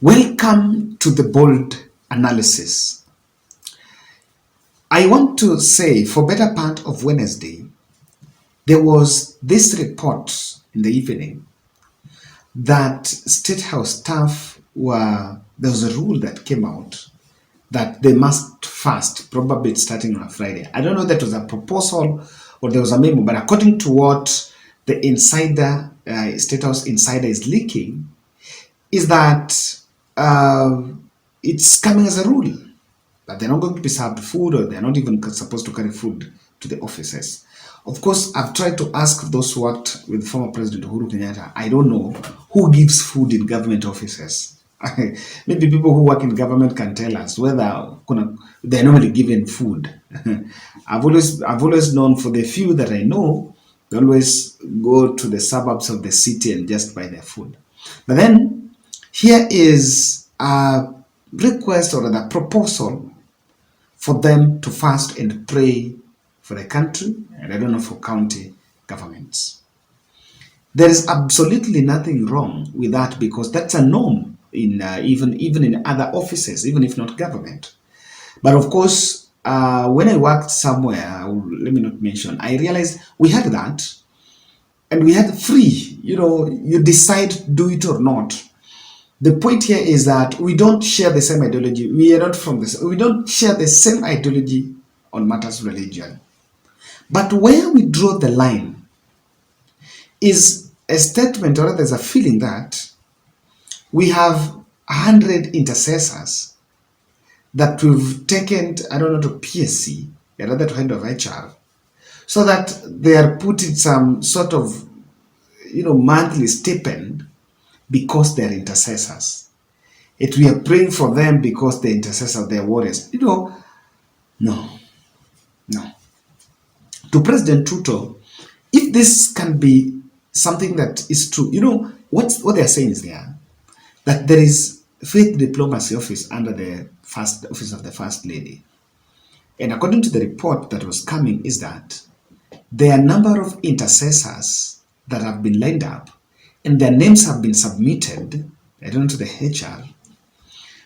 Welcome to the bold analysis. I want to say, for better part of Wednesday, there was this report in the evening that Statehouse staff there was a rule that came out that they must fast, probably starting on a Friday. I don't know if that was a proposal or there was a memo, but according to what the insider, Statehouse insider is leaking, is that it's coming as a rule that they're not going to be served food, or they're not even supposed to carry food to the offices. Of course, I've tried to ask those who worked with former President Uhuru Kenyatta. I don't know who gives food in government offices. Maybe people who work in government can tell us whether they're normally given food. I've always known, for the few that I know, they always go to the suburbs of the city and just buy their food. But then here is a request or a proposal for them to fast and pray for the country, and I don't know, for county governments. There is absolutely nothing wrong with that, because that's a norm in even in other offices, even if not government. But of course, when I worked somewhere, let me not mention, I realized we had that, and we had free. You decide to do it or not. The point here is that we don't share the same ideology. We are not from this. We don't share the same ideology on matters of religion. But where we draw the line is a statement, or there's a feeling that we have 100 intercessors that we've taken, I don't know, to PSC, another kind of HR, so that they are put in some sort of, monthly stipend because they're intercessors. We are praying for them because they're intercessors, they're warriors. No. To President Ruto, if this can be something that is true, what they're saying is that there is faith diplomacy office under the first office of the First Lady. And according to the report that was coming, is that there are a number of intercessors that have been lined up, and their names have been submitted, I don't know, to the HR,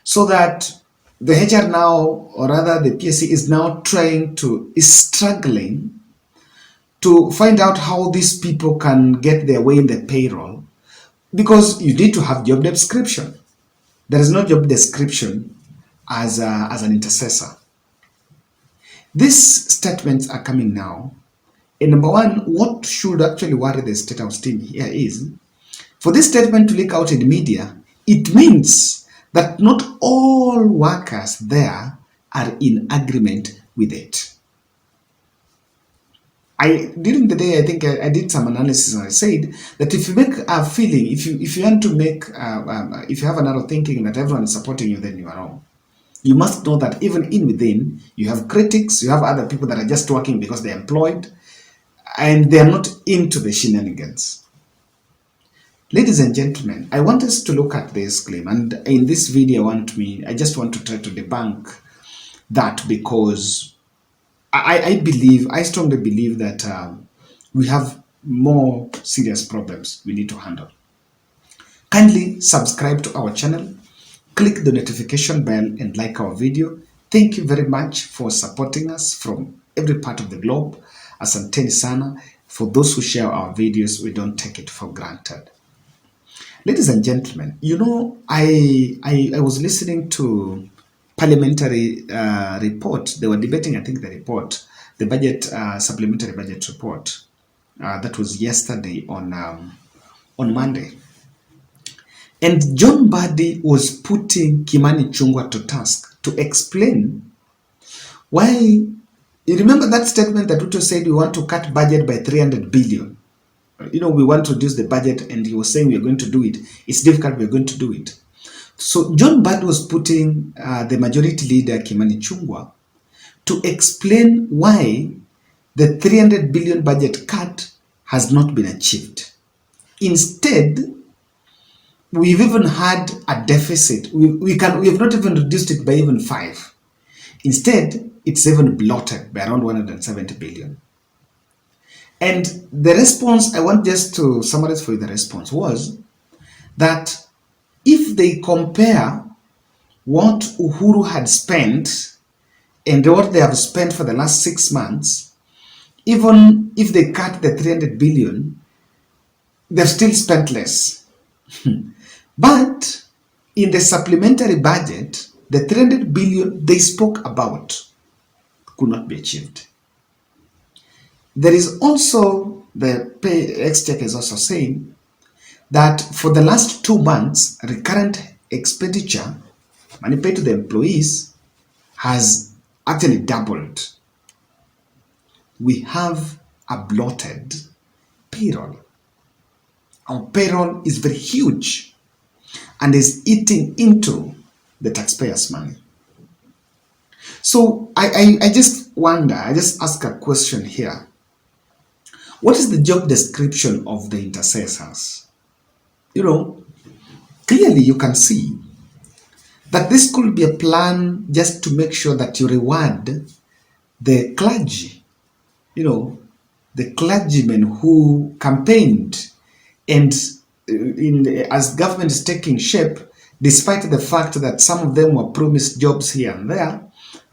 so that the HR now, or rather the PSC, is struggling to find out how these people can get their way in the payroll, because you need to have job description. There is no job description as an intercessor. These statements are coming now. And number one, what should actually worry the Statehouse team here is, for this statement to leak out in the media, it means that not all workers there are in agreement with it. During the day, I think I did some analysis, and I said that if you make a feeling, if you want to make, if you have a narrow thinking that everyone is supporting you, then you are wrong. You must know that even within, you have critics, you have other people that are just working because they're employed, and they are not into the shenanigans. Ladies and gentlemen, I want us to look at this claim, and in this video, I just want to try to debunk that, because I strongly believe that we have more serious problems we need to handle. Kindly subscribe to our channel, click the notification bell, and like our video. Thank you very much for supporting us from every part of the globe. Asanteni sana. For those who share our videos, we don't take it for granted. Ladies and gentlemen, I was listening to parliamentary report. They were debating, I think, the report, the budget, supplementary budget report. That was yesterday on Monday. And John Mbadi was putting Kimani Ichung'wah to task to explain why. You remember that statement that Ruto said we want to cut budget by 300 billion. We want to reduce the budget, and he was saying we are going to do it. It's difficult, we're going to do it. So John Mbadi was putting the majority leader, Kimani Ichung'wah, to explain why the 300 billion budget cut has not been achieved. Instead, we've even had a deficit. We have not even reduced it by even 5. Instead, it's even bloated by around 170 billion. And the response, I want just to summarize for you the response, was that if they compare what Uhuru had spent and what they have spent for the last 6 months, even if they cut the 300 billion, they've still spent less. But in the supplementary budget, the 300 billion they spoke about could not be achieved. There is also, the Exchequer is also saying that for the last 2 months, recurrent expenditure, money paid to the employees, has actually doubled. We have a bloated payroll. Our payroll is very huge and is eating into the taxpayers' money. So I just wonder, I just ask a question here. What is the job description of the intercessors? Clearly you can see that this could be a plan just to make sure that you reward the clergy, the clergymen who campaigned and as government is taking shape, despite the fact that some of them were promised jobs here and there,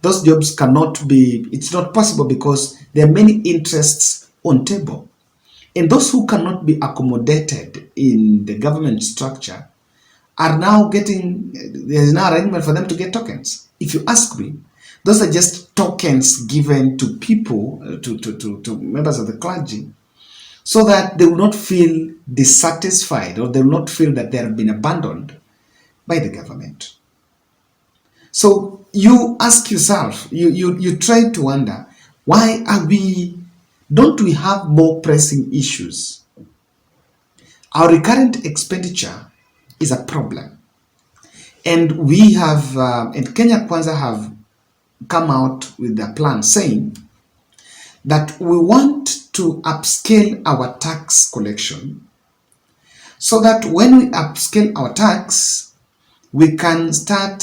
those jobs cannot be, it's not possible because there are many interests on table. And those who cannot be accommodated in the government structure are now getting, there's now arrangement for them to get tokens. If you ask me, those are just tokens given to people, to members of the clergy, so that they will not feel dissatisfied or they will not feel that they have been abandoned by the government. So you ask yourself, you try to wonder, why don't we have more pressing issues? Our recurrent expenditure is a problem. And we have, and Kenya Kwanza have come out with a plan saying that we want to upscale our tax collection so that when we upscale our tax, we can start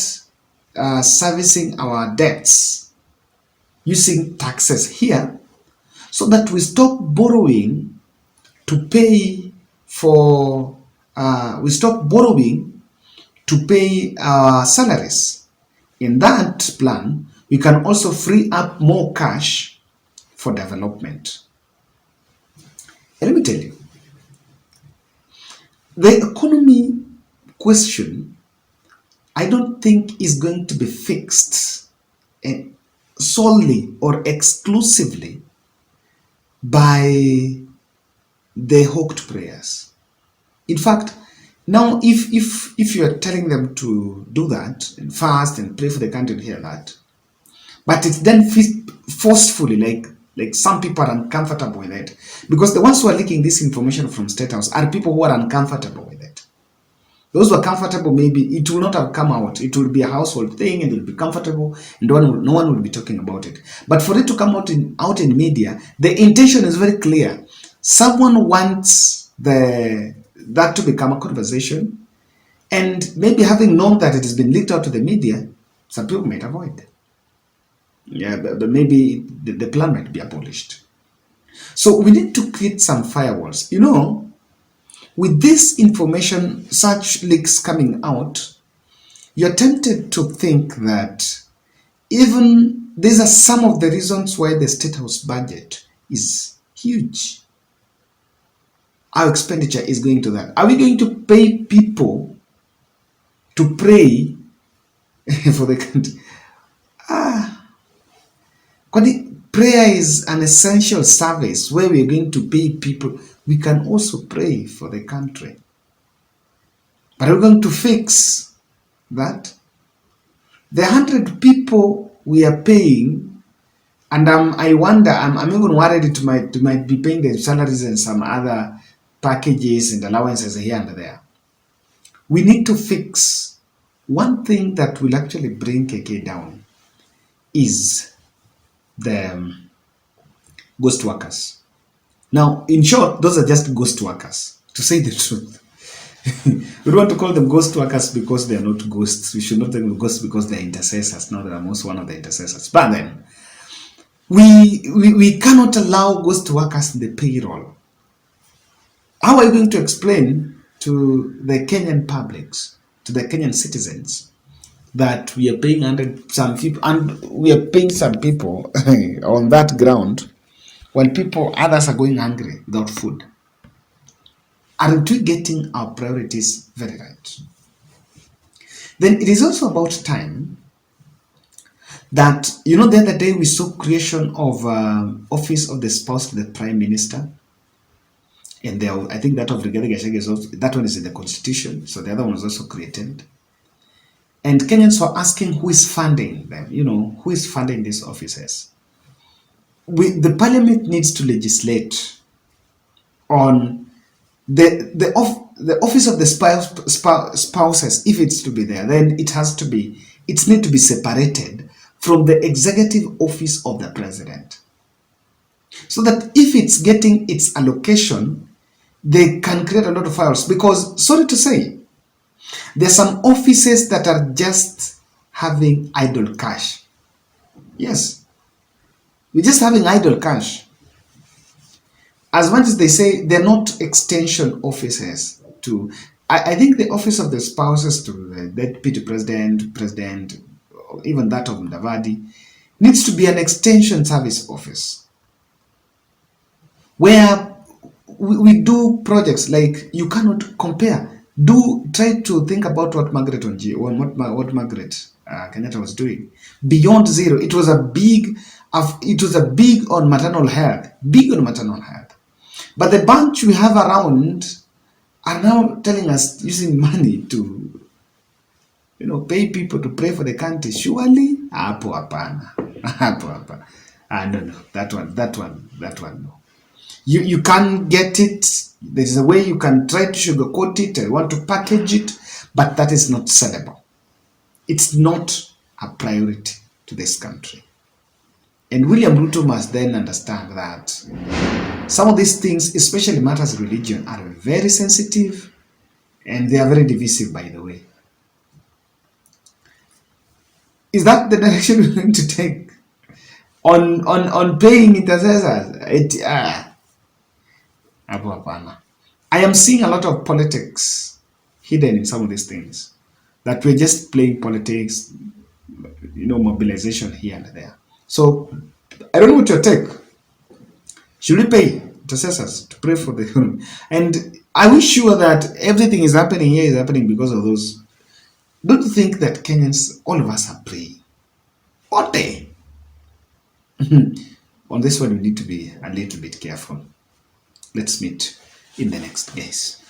servicing our debts using taxes here, so that we stop borrowing to pay for, we stop borrowing to pay our salaries. In that plan, we can also free up more cash for development. And let me tell you, the economy question, I don't think is going to be fixed solely or exclusively by the hawked prayers. In fact, now if you are telling them to do that and fast and pray for the country and hear that, but it's then forcefully, like some people are uncomfortable with it, because the ones who are leaking this information from Statehouse are people who are uncomfortable with it. Those who are comfortable, maybe it will not have come out. It will be a household thing and it will be comfortable and no one will be talking about it. But for it to come out in media, the intention is very clear. Someone wants that to become a conversation, and maybe having known that it has been leaked out to the media, some people might avoid it. Yeah, but maybe the plan might be abolished. So we need to create some firewalls. With this information, such leaks coming out, you're tempted to think that even these are some of the reasons why the Statehouse budget is huge. Our expenditure is going to that. Are we going to pay people to pray for the country? Prayer is an essential service where we're going to pay people. We can also pray for the country. But we're going to fix that. The 100 people we are paying, and I wonder, I'm even worried it might be paying their salaries and some other packages and allowances here and there. We need to fix one thing that will actually bring KK down is the ghost workers. Now, in short, those are just ghost workers, to say the truth. We don't want to call them ghost workers because they are not ghosts. We should not tell them ghosts because they are intercessors. Now, they are most one of the intercessors. But then, we cannot allow ghost workers in the payroll. How are you going to explain to the Kenyan publics, to the Kenyan citizens that we are paying 100 some people, and we are paying some people on that ground when others are going hungry without food. Aren't we getting our priorities very right? Then it is also about time that, the other day we saw creation of office of the spouse to the prime minister. And I think that of Rigathi Gachagua is also, that one is in the constitution. So the other one was also created. And Kenyans were asking who is funding them, who is funding these offices. The parliament needs to legislate on the office of the spouses. If it's to be there, then it needs to be separated from the executive office of the president, so that if it's getting its allocation, they can create a lot of files. Because, sorry to say, there are some offices that are just having idle cash. Yes, we're just having idle cash. As much as they say they're not extension offices to, I think the office of the spouses to the deputy president, or even that of Mudavadi, needs to be an extension service office where we do projects. Like, you cannot compare. Try to think about what Margaret Kenyatta was doing. Beyond Zero, it was a big on maternal health, But the bunch we have around are now telling us using money to, pay people to pray for the country. Surely, hapo hapana. No. That one, no. You can't get it. There's a way you can try to sugarcoat it. I want to package it, but that is not sellable. It's not a priority to this country. And William Ruto must then understand that some of these things, especially matters of religion, are very sensitive, and they are very divisive, by the way. Is that the direction we're going to take on paying intercessors? I am seeing a lot of politics hidden in some of these things, that we're just playing politics, mobilization here and there. So I don't know what your take. Should we pay intercessors to pray for the and are we sure that everything is happening here is happening because of those? Don't you think that Kenyans, all of us, are praying all day? On this one, we need to be a little bit careful. Let's meet in the next case.